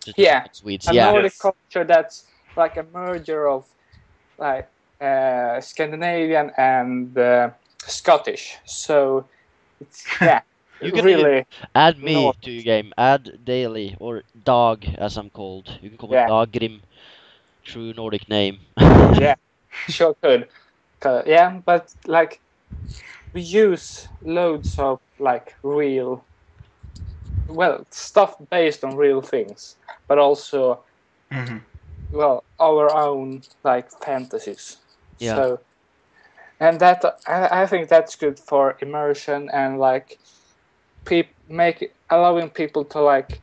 Just yeah, like Swedes. a Yeah. Nordic Yes. culture that's like a merger of like Scandinavian and Scottish. So it's You can really add me North. to your game. Add Daily or Dog, as I'm called. You can call me Yeah. Daggrim. True Nordic name. Yeah, sure could. Yeah, but like we use loads of like real, stuff based on real things, but also our own like fantasies. Yeah. So, and that I think that's good for immersion and like allowing people to like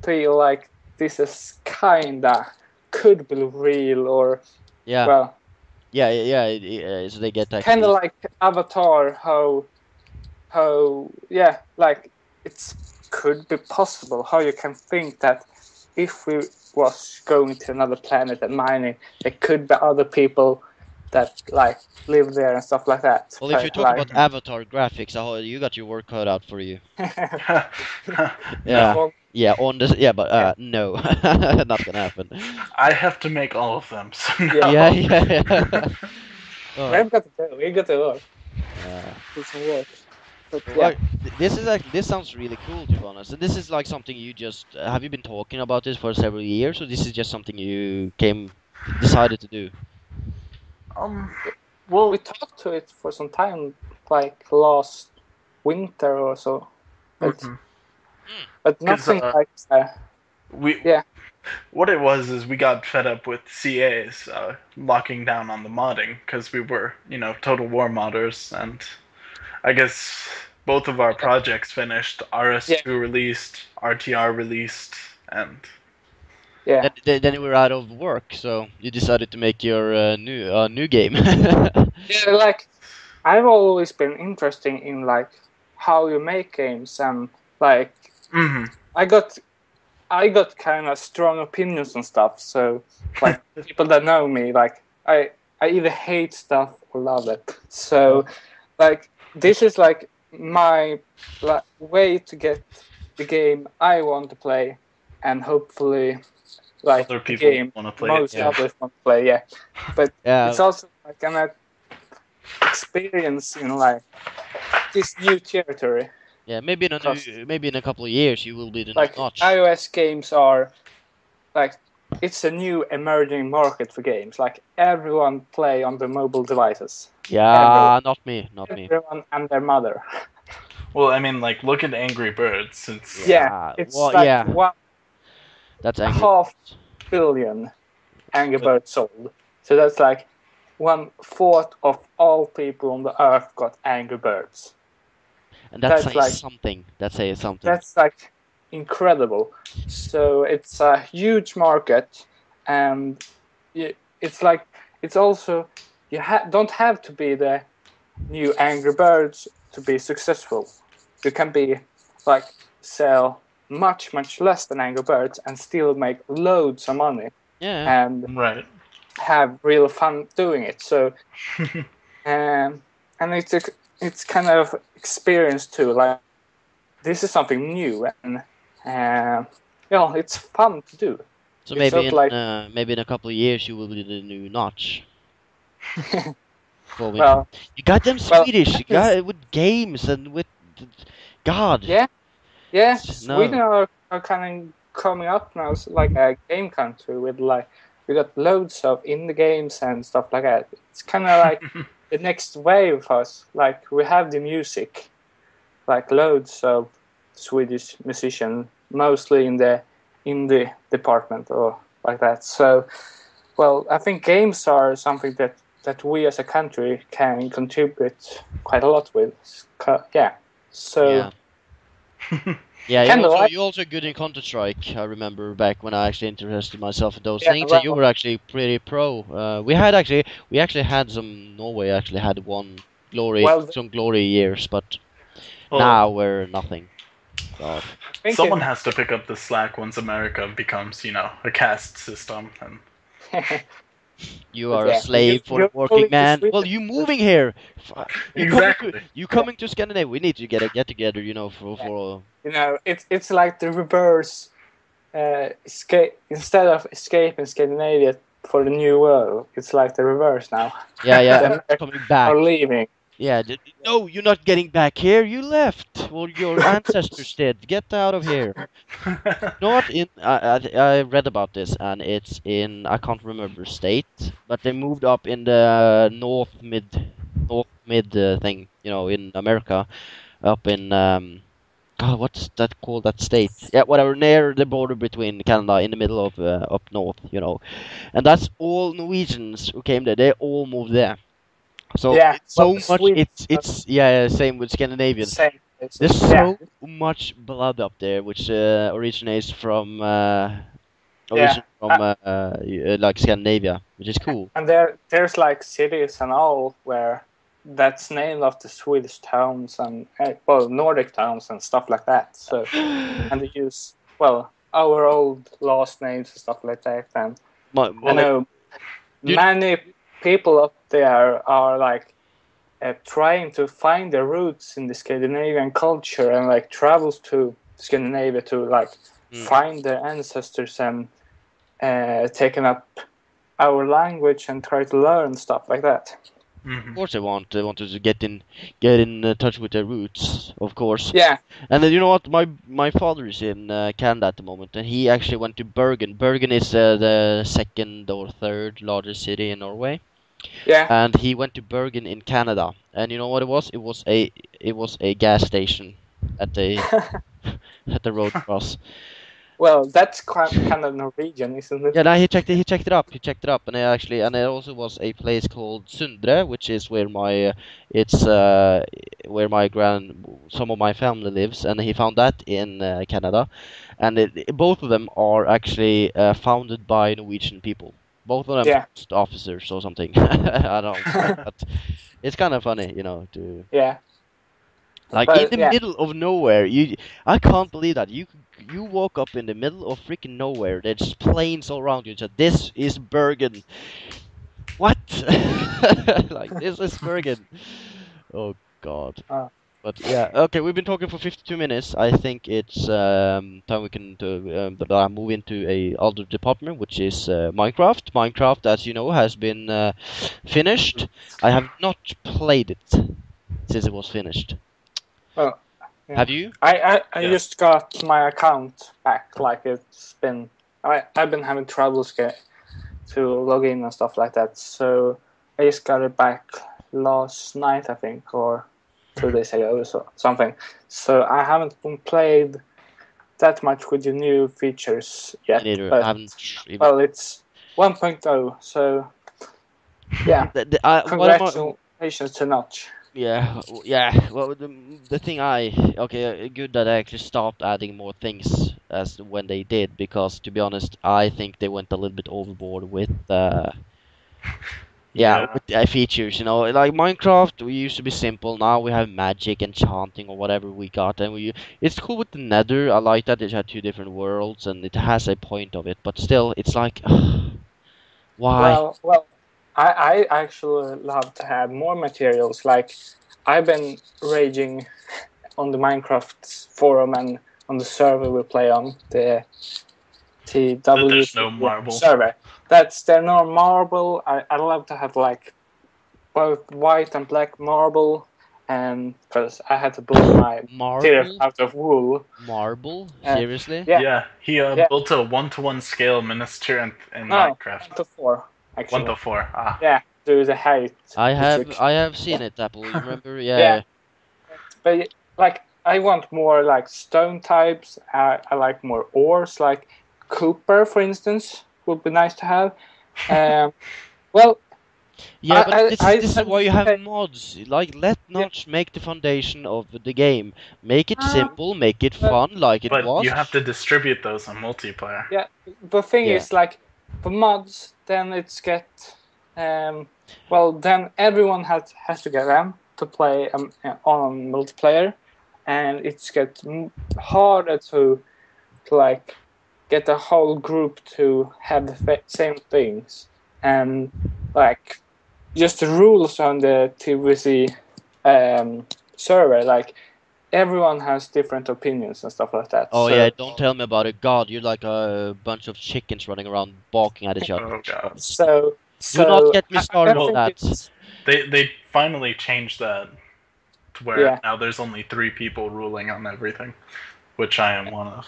feel like this is kinda could be real or Yeah. well, So they get kind of actually. like Avatar, how like it's could be possible how you can think that if we was going to another planet and mining, there could be other people that like live there and stuff like that. Well, if you But, talk like, about Avatar graphics, you got your work cut out for you. Yeah. No. Yeah, on this. Yeah, but no, not gonna happen. I have to make all of them. So no. Yeah. Oh, we've got to go. We got to work. yeah. Do some work. But Well, this sounds really cool, to be honest. And this is like something you just have you been talking about this for several years, or this is just something you decided to do? Well, we talked to it for some time, like last winter or so. But but 'cause, nothing like what it was is we got fed up with CAs locking down on the modding because we were, total war modders, and I guess both of our projects finished. RS2 released, RTR released, and yeah. Then you were out of work, so you decided to make your new game. Yeah, like I've always been interested in like how you make games and like I got kind of strong opinions on stuff. So like people that know me, like I either hate stuff or love it. So like this is like my way to get the game I want to play, and hopefully like other the people game want to play most it. others want to play. Yeah, but Yeah. it's also like an experience in like this new territory. Yeah, maybe in a couple of years you will be the Like notch. iOS games are like it's a new emerging market for games. Like everyone play on the mobile devices. Yeah, not me. Everyone and their mother. Well, I mean, like, look at Angry Birds. It's It's like That's Angry 500 million Angry Birds sold. So that's like 1/4 of all people on the earth got Angry Birds. And that's That's like something. That's something. That's like incredible. So it's a huge market, and it's like it's also you don't have to be the new Angry Birds to be successful. You can be like sell much less than Angry Birds and still make loads of money. Yeah. And right. have real fun doing it. So and it's kind of experience too. Like this is something new, and it's fun to do. So It's maybe not like maybe in a couple of years you will be the new Notch. well, You got them well, Swedish, you got it with games and with God. yeah. No. Sweden are kind of coming up now, like a game country with like we got loads of indie games and stuff like that. It's kind of like the next wave for us. Like we have the music, like loads of Swedish musicians, mostly in the indie department or like that. So, well, I think games are something that we as a country can contribute quite a lot with. Yeah. So. Yeah, Yeah, you're also good in Counter-Strike. I remember back when I actually interested myself in those Yeah, things, well- and you were actually pretty pro. We actually had some. Norway actually had some glory years, but Well, now we're nothing. God. I think someone has to pick up the slack once America becomes, a caste system. And You But are yeah, a slave for the you're working moving to man. Sweden. Well, you moving here. Exactly. You coming to Scandinavia. We need to get together, for It's like the reverse. Escape instead of escaping Scandinavia for the new world. It's like the reverse now. yeah, Americans coming back. are leaving. Yeah, no, you're not getting back here. You left. Well, your ancestors did. Get out of here. You know what? I read about this, and it's in I can't remember state, but they moved up in the north mid thing. In America, up in God, what's that called? That state? Yeah, whatever, near the border between Canada, in the middle of up north. And that's all Norwegians who came there. They all moved there. So Yeah, it's so well, much. Sweden- It's yeah, same with Scandinavians. Same. There's Yeah. so much blood up there, which originates from Yeah. like Scandinavia, which is cool. And there's like cities and all where that's named after Swedish towns and Nordic towns and stuff like that. So and they use our old last names and stuff like that. And I know many people up there are like trying to find their roots in the Scandinavian culture and like travels to Scandinavia to like find their ancestors and taking up our language and try to learn stuff like that. Of course, they wanted to get in touch with their roots, of course. Yeah. And then you know what? My father is in Canada at the moment, and he actually went to Bergen. Bergen is the second or third largest city in Norway. Yeah. And he went to Bergen in Canada, and you know what it was? It was a gas station at the at the road cross. Well, that's kind of Norwegian, isn't it? Yeah, no, he checked it up, and and it also was a place called Sundre, which is where some of my family lives, and he found that in Canada, and both of them are actually founded by Norwegian people. Both of them post officers or something. I don't know, but it's kind of funny, to. Yeah. Like in the middle of nowhere, I can't believe that you walk up in the middle of freaking nowhere. There's plains all around you. So this is Bergen. What? Like this is Bergen. Oh God. But yeah, okay. We've been talking for 52 minutes. I think it's time we can move into a other department, which is Minecraft. Minecraft, as you know, has been finished. I have not played it since it was finished. Well, yeah. Have you? I just got my account back. Like it's been, I've been having troubles to log in and stuff like that. So I just got it back last night, I think, or 2 days ago or something. So I haven't been played that much with the new features yet. Neither. But, I haven't. Well, it's 1.0, so yeah. Congratulations to Notch. Yeah. Well, the thing good that I actually stopped adding more things as when they did, because to be honest, I think they went a little bit overboard with with features. Like Minecraft, we used to be simple. Now we have magic, enchanting, or whatever we got, and it's cool with the Nether. I like that it had two different worlds, and it has a point of it. But still, it's like Why? Well, I actually love to have more materials. Like, I've been raging on the Minecraft forum and on the server we play on, the TW There's no marble. server. That's the no marble. I love to have like both white and black marble, and because I had to build my interior Marble? out of wool. Marble? Uh, Seriously? Yeah. He Yeah. built a 1-to-1 scale miniature in No, Minecraft. 1 to 4 actually. 1-to-4. Ah. Yeah, there is a height. I restriction. have seen it, Apple. You remember? Yeah. Yeah. But like, I want more like stone types. I like more ores, like copper, for instance, would be nice to have. Well, Yeah, but I- this I is said- why you have mods. Like, let Notch make the foundation of the game. Make it simple, make it fun, like it But was. you have to distribute those on multiplayer. Yeah, the thing Yeah. is, like, for mods, then it's well, then everyone has to get them to play on multiplayer, and it's harder to like get the whole group to have the same things, and like just the rules on the TVC server, like everyone has different opinions and stuff like that. Oh so, yeah, don't tell me about it. God, you're like a bunch of chickens running around barking at each other. Oh god. So Do not get me started I on think that. it's- They finally changed that to where Yeah. now there's only 3 people ruling on everything, which I am one of.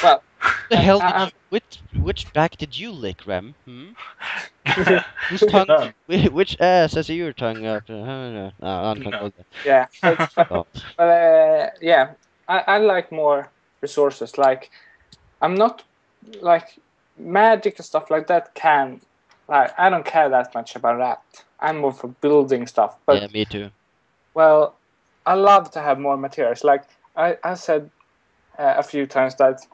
Well, The hell I- did you, which back did you lick, Rem? Whose tongue? None. Which ass has your tongue up? No, I'm not going yeah, Oh. yeah. I like more resources. Like, I'm not like magic and stuff like that. I don't care that much about that. I'm more for building stuff. But Yeah, me too. well, I love to have more materials. Like I said a few times that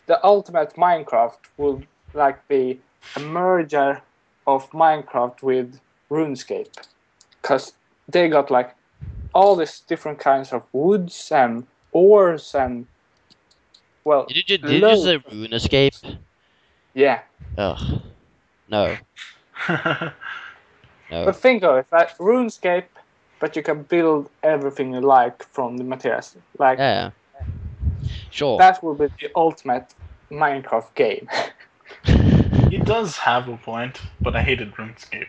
the ultimate Minecraft would like be a merger of Minecraft with RuneScape, because they got like all these different kinds of woods and ores and well. Did you loads say of- Rune Escape? Yeah, Ugh. No. No. but think of it, like RuneScape, but you can build everything you like from the materials. Like Yeah. Sure. that would be the ultimate Minecraft game. He does have a point, but I hated RuneScape.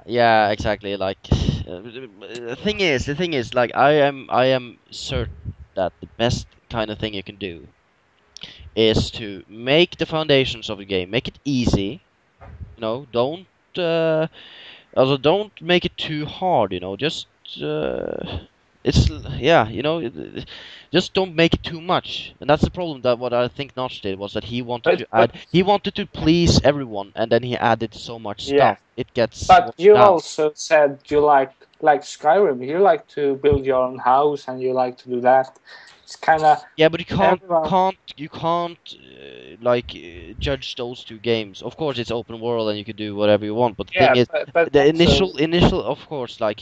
Yeah, exactly. Like, the thing is, like, I am certain that the best kind of thing you can do is to make the foundations of the game, make it easy. You know, don't make it too hard. You know, just just don't make it too much. And that's the problem that what I think Notch did was that he wanted he wanted to please everyone, and then he added so much Yeah. stuff. It gets But washed you out. also said you like Skyrim. You like to build your own house and you like to do that. It's kind of Yeah, but you can't everyone- judge those two games. Of course, it's open world and you can do whatever you want. But the yeah. thing is, But the also- initial, of course, like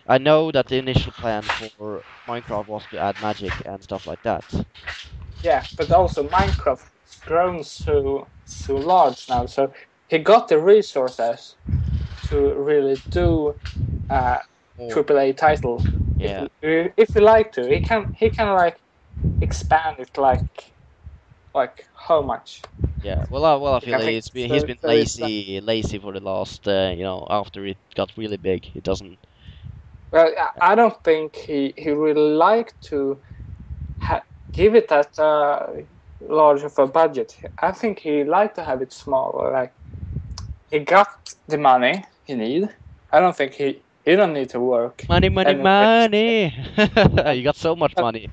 I know that the initial plan for Minecraft was to add magic and stuff like that. yeah, but also Minecraft has grown so large now. So he got the resources to really do Or- AAA title. yeah, If you like to, he can like expand it like how much? yeah. Well, I feel I like think he's been so it's lazy for the last, after it got really big. It doesn't. Well, I don't think he really liked to give it that large of a budget. I think he liked to have it small. Like, he got the money he need. I don't think he don't need to work. Money. And- You got so much money.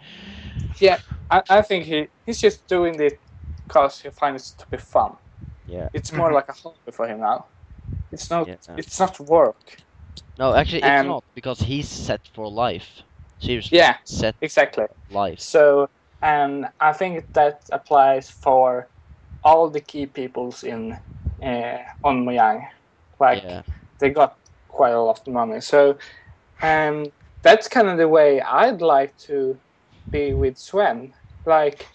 Yeah, I think he's just doing it because he finds it to be fun. Yeah. It's more like a hobby for him now. It's not. Yeah. It's not work. No, actually, it's And- not, because he's set for life. Seriously. Yeah. Set Exactly. for life. So, and I think that applies for all the key peoples in on Mojang. Like, Yeah. they got quite a lot of money. So, that's kind of the way I'd like to be with Sven. Like,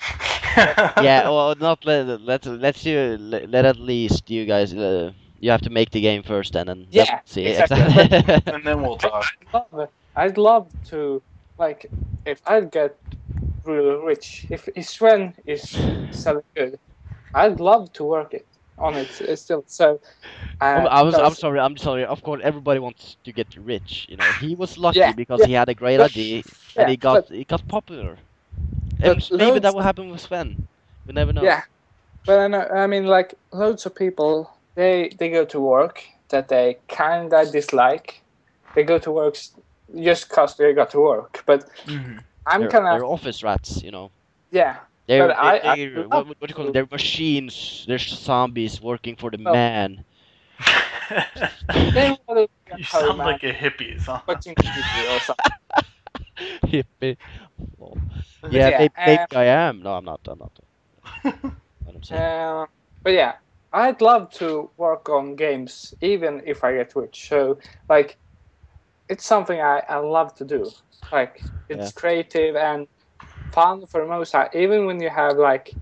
Yeah, well, not let at least you guys. You have to make the game first, then, and then Yeah, we'll see exactly. exactly. And then we'll talk. I'd love to, like, if I'd get really rich, if Sven is selling good, I'd love to work it on it still. So, I'm because sorry. I'm sorry. Of course, everybody wants to get rich. You know, he was lucky yeah, because yeah, he had a great but, idea and yeah, he got popular. And but maybe that loads, will happen with Sven. We never know. yeah, but I know, I mean, like loads of people, they go to work that they kinda dislike. They go to work just cause they got to work. But Hmm. I'm kind of They're office rats. You know. yeah. But I They're love what do you call it? to. They're machines. They're zombies working for the Well, man. they want to be at You home sound and like a hippie, huh? watching TV or something. Hippie. Well, But yeah, yeah, maybe I am. No, I'm not. I'm not. What I'm saying. uh, but yeah, I'd love to work on games even if I get rich. So like, it's something I love to do. Like, Yeah. it's creative and fun for most. Even when you have like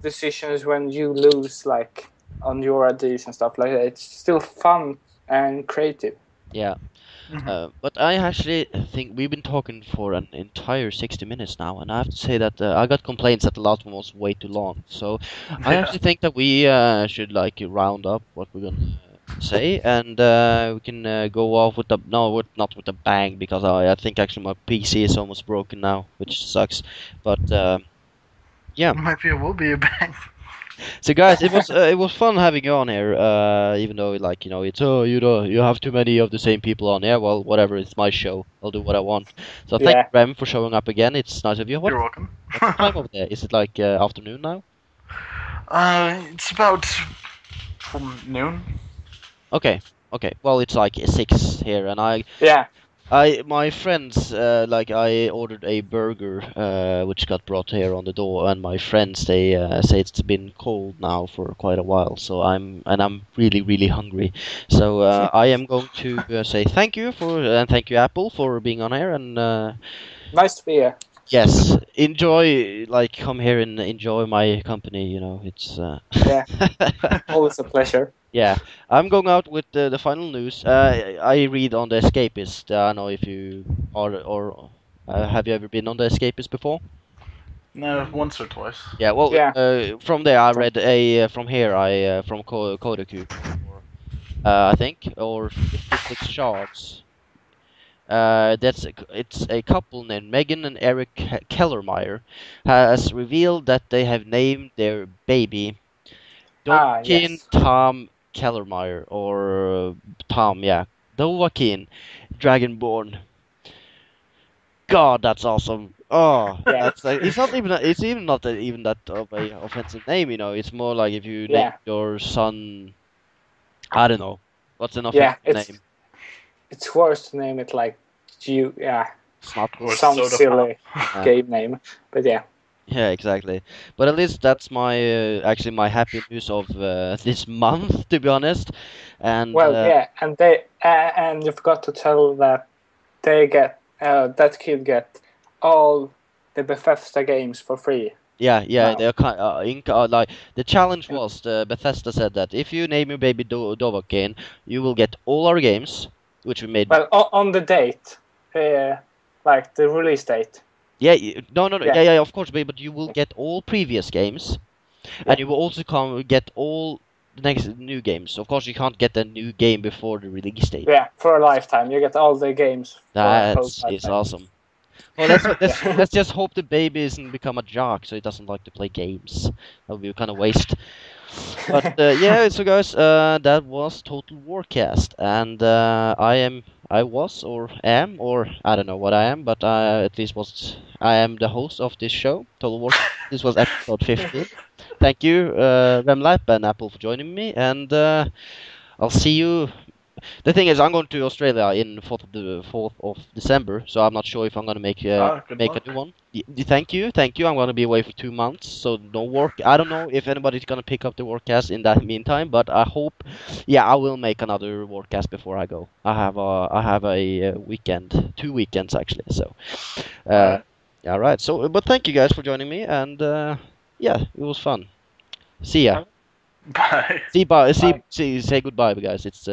decisions when you lose like on your ideas and stuff like that, it's still fun and creative. Yeah. Mhm. But I actually think we've been talking for an entire 60 minutes now, and I have to say that I got complaints that the last one was way too long. So I Yeah. actually think that we should like round up what we're gonna say, and we can go off with the not with a bang because I think actually my PC is almost broken now, which sucks. But yeah. Maybe it will be a bang. So guys, it was fun having you on here. Even though like it's you know you have too many of the same people on. Yeah, well whatever. It's my show. I'll do what I want. So thank you, Yeah. Rem, for showing up again. It's nice of you. You're welcome. What's the time over there? Is it like afternoon now? It's about noon. Okay, okay. Well, it's like 6 here, and Yeah. my friends, like I ordered a burger, which got brought here on the door, and my friends they say it's been cold now for quite a while, so I'm really really hungry. So I am going to say thank you and thank you Apple for being on here, and Nice to be here. yes, enjoy like come here and enjoy my company. You know, it's Yeah. Always a pleasure. yeah, I'm going out with the final news. I read on the Escapist. I don't know if you are or have you ever been on the Escapist before? No, once or twice. Yeah, well, Yeah. from there I read from here from Kodaku, or, I think, or 56 Shards. It's a couple named Megan and Eric Kellermeyer has revealed that they have named their baby Dovahkiin Yes. Tom Kellermeyer, or Tom, yeah. Dovahkiin, Dragonborn. God, that's awesome. Oh, Yeah. that's like, it's not even it's even not even that of a offensive name, you know. It's more like if you name Yeah. your son, I don't know, what's an Yeah. offensive name? It's worse to name it like you. Yeah. It's not Or Some soda silly Yeah. game name, but yeah. Yeah, exactly. But at least that's my actually my happy news of this month, to be honest. And Well, yeah, and and you forgot to tell that they get that kid get all the Bethesda games for free. yeah, Now. they're kind like the challenge Yeah. was Bethesda said that if you name your baby Dovahkiin, you will get all our games, which we made. Well, on the date, like the release date. Yeah, no, Yeah. yeah, of course, but you will get all previous games, and Yeah. you will also get all the next new games. Of course, you can't get a new game before the release date. Yeah, for a lifetime, you get all the games for a whole That's it's lifetime. awesome. Well, let's just hope the baby doesn't become a jock, so he doesn't like to play games. That would be kind of waste. But yeah, so guys, that was Total Warcast, and I was, or am, or I don't know what I am, but at least I am the host of this show, Total Warcast. This was episode 15. Thank you, Remlap and Apple for joining me, and I'll see you. The thing is, I'm going to Australia in 4th of December, so I'm not sure if I'm gonna Good make a luck. new one. Thank you, thank you. I'm gonna be away for 2 months, so no work. I don't know if anybody's gonna pick up the Warcast in that meantime, but I hope, yeah, I will make another Warcast before I go. I have a weekend, 2 weekends actually. So, Alright. yeah, right. So, but thank you guys for joining me, and yeah, it was fun. See ya. Bye. See bye. Bye. See say goodbye, guys. It's